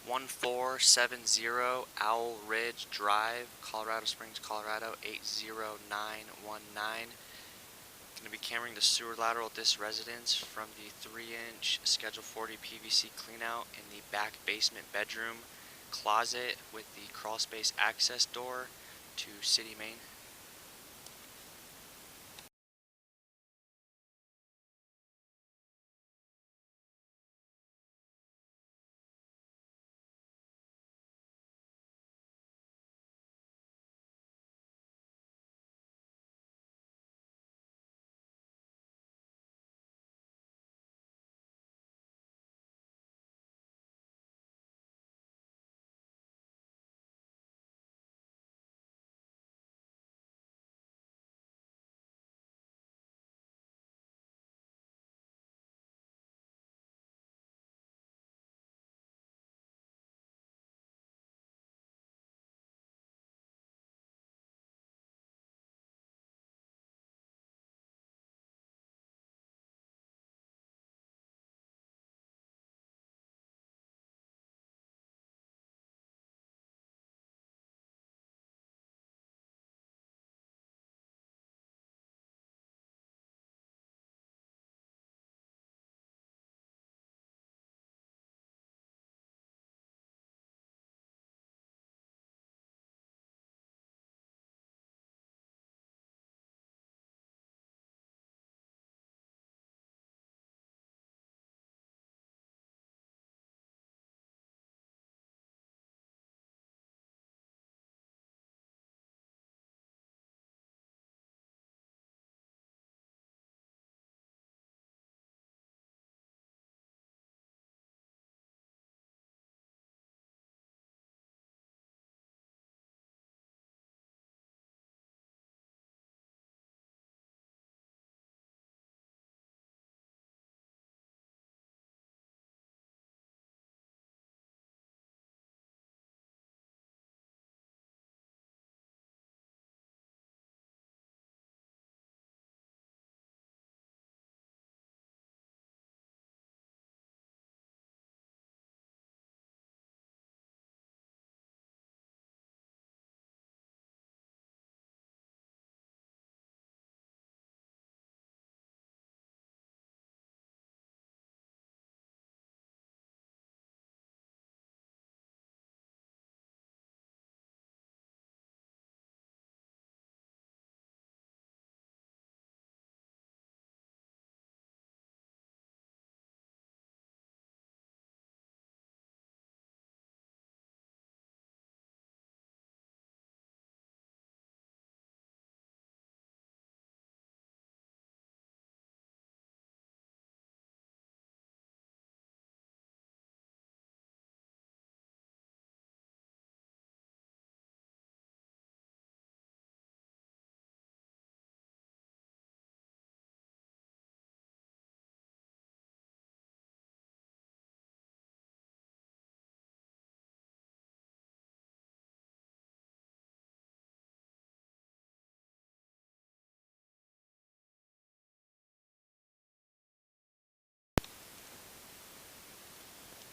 1470 Owl Ridge Drive, Colorado Springs, Colorado 80919. Going to be carrying the sewer lateral at this residence from the 3-inch Schedule 40 PVC cleanout in the back basement bedroom closet with the crawl space access door to city main.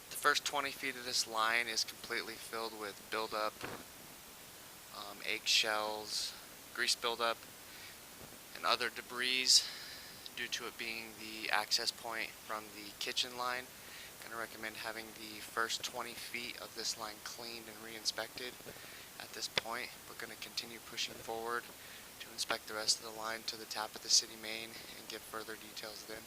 The first 20 feet of this line is completely filled with buildup, eggshells, grease buildup, and other debris due to it being the access point from the kitchen line. I'm going to recommend having the first 20 feet of this line cleaned and re-inspected. At this point, we're going to continue pushing forward to inspect the rest of the line to the tap of the city main and get further details then.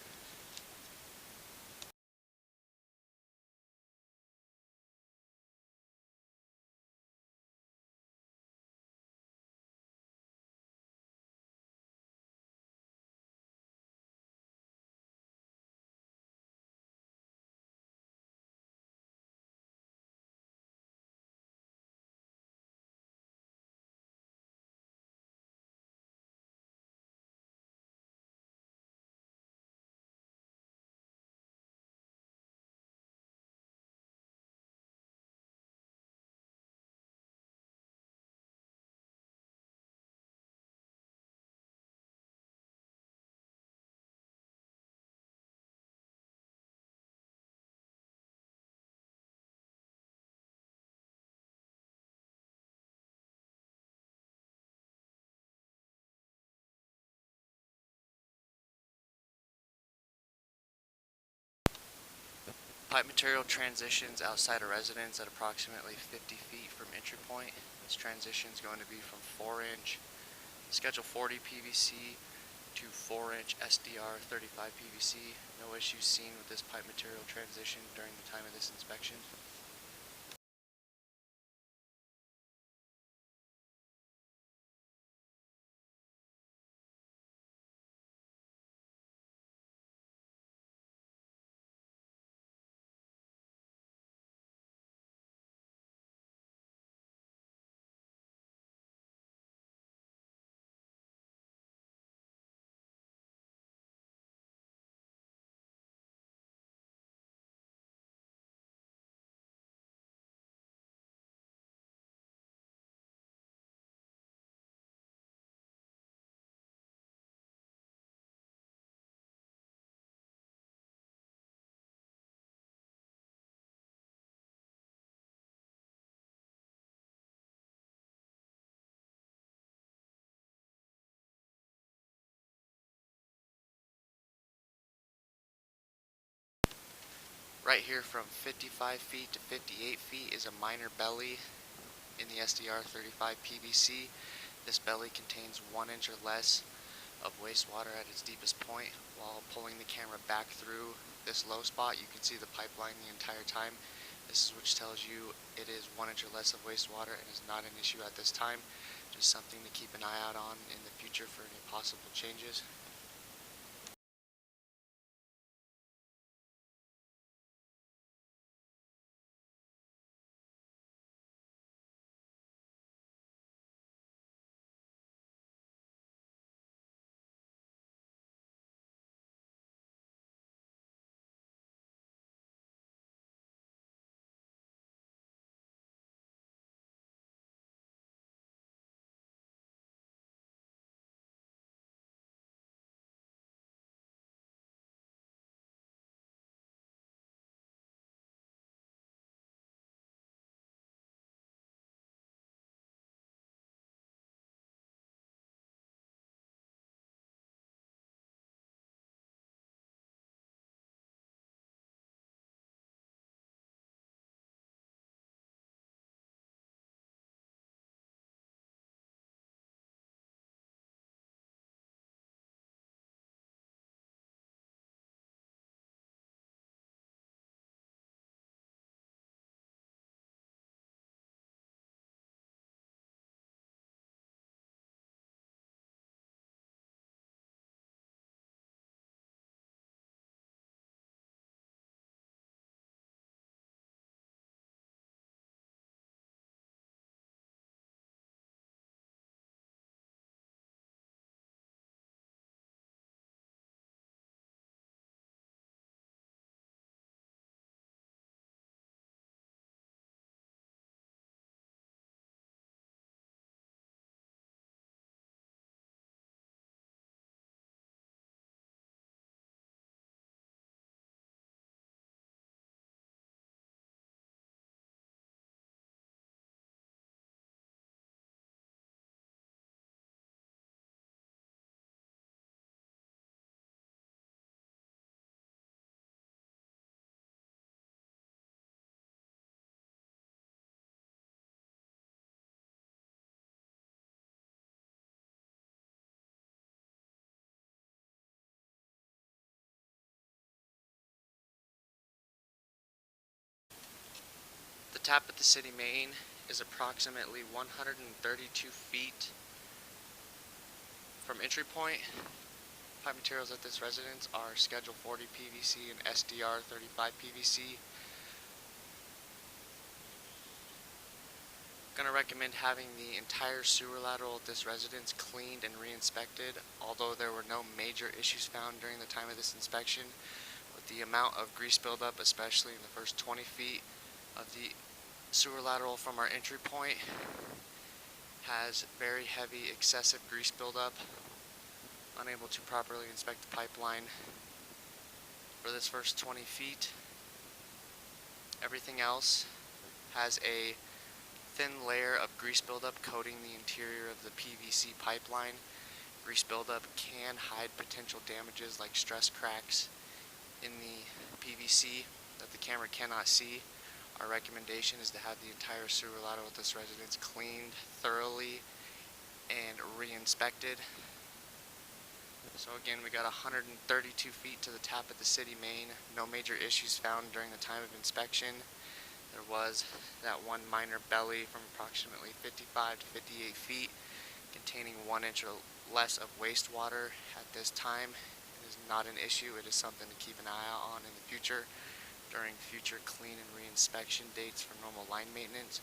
Pipe material transitions outside a residence at approximately 50 feet from entry point. This transition is going to be from 4-inch Schedule 40 PVC to 4-inch SDR-35 PVC. No issues seen with this pipe material transition during the time of this inspection. Right here from 55 feet to 58 feet is a minor belly in the SDR-35 PVC. This belly contains 1 inch or less of wastewater at its deepest point. While pulling the camera back through this low spot, you can see the pipeline the entire time. This is which tells you it is 1 inch or less of wastewater and is not an issue at this time. Just something to keep an eye out on in the future for any possible changes. The tap at the city main is approximately 132 feet from entry point. Pipe materials at this residence are Schedule 40 PVC and SDR-35 PVC. I'm going to recommend having the entire sewer lateral at this residence cleaned and re-inspected. Although there were no major issues found during the time of this inspection, with the amount of grease buildup, especially in the first 20 feet of the sewer lateral from our entry point, has very heavy excessive grease buildup. Unable to properly inspect the pipeline for this first 20 feet. Everything else has a thin layer of grease buildup coating the interior of the PVC pipeline. Grease buildup can hide potential damages like stress cracks in the PVC. that the camera cannot see, our recommendation is to have the entire sewer lateral at this residence cleaned thoroughly and re-inspected. So again, we got 132 feet to the tap at the city main. No major issues found during the time of inspection. There was that one minor belly from approximately 55 to 58 feet containing 1 inch or less of wastewater at this time. It is not an issue. It is something to keep an eye out on in the future during future clean and re-inspection dates for normal line maintenance.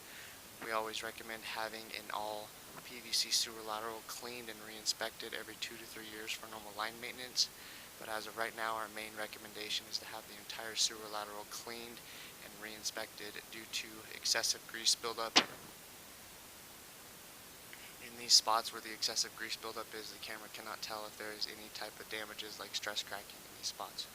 We always recommend having an all PVC sewer lateral cleaned and re-inspected every 2 to 3 years for normal line maintenance. But as of right now, our main recommendation is to have the entire sewer lateral cleaned and re-inspected due to excessive grease buildup. In these spots where the excessive grease buildup is, the camera cannot tell if there is any type of damages like stress cracking in these spots.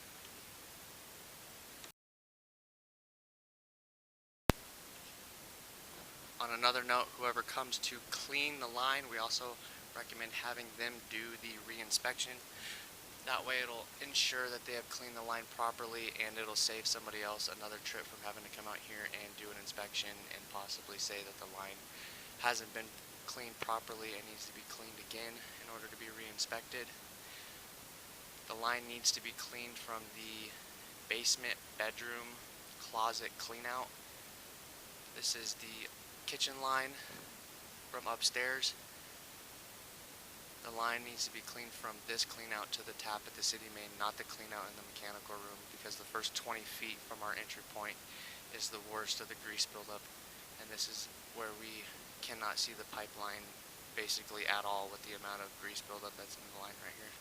On another note, whoever comes to clean the line, we also recommend having them do the re-inspection. That way it'll ensure that they have cleaned the line properly, and it'll save somebody else another trip from having to come out here and do an inspection and possibly say that the line hasn't been cleaned properly and needs to be cleaned again in order to be re-inspected. The line needs to be cleaned from the basement, bedroom, closet cleanout. This is the kitchen line from upstairs. The line needs to be cleaned from this clean out to the tap at the city main, not the clean out in the mechanical room, because the first 20 feet from our entry point is the worst of the grease buildup, and this is where we cannot see the pipeline basically at all with the amount of grease buildup that's in the line right here.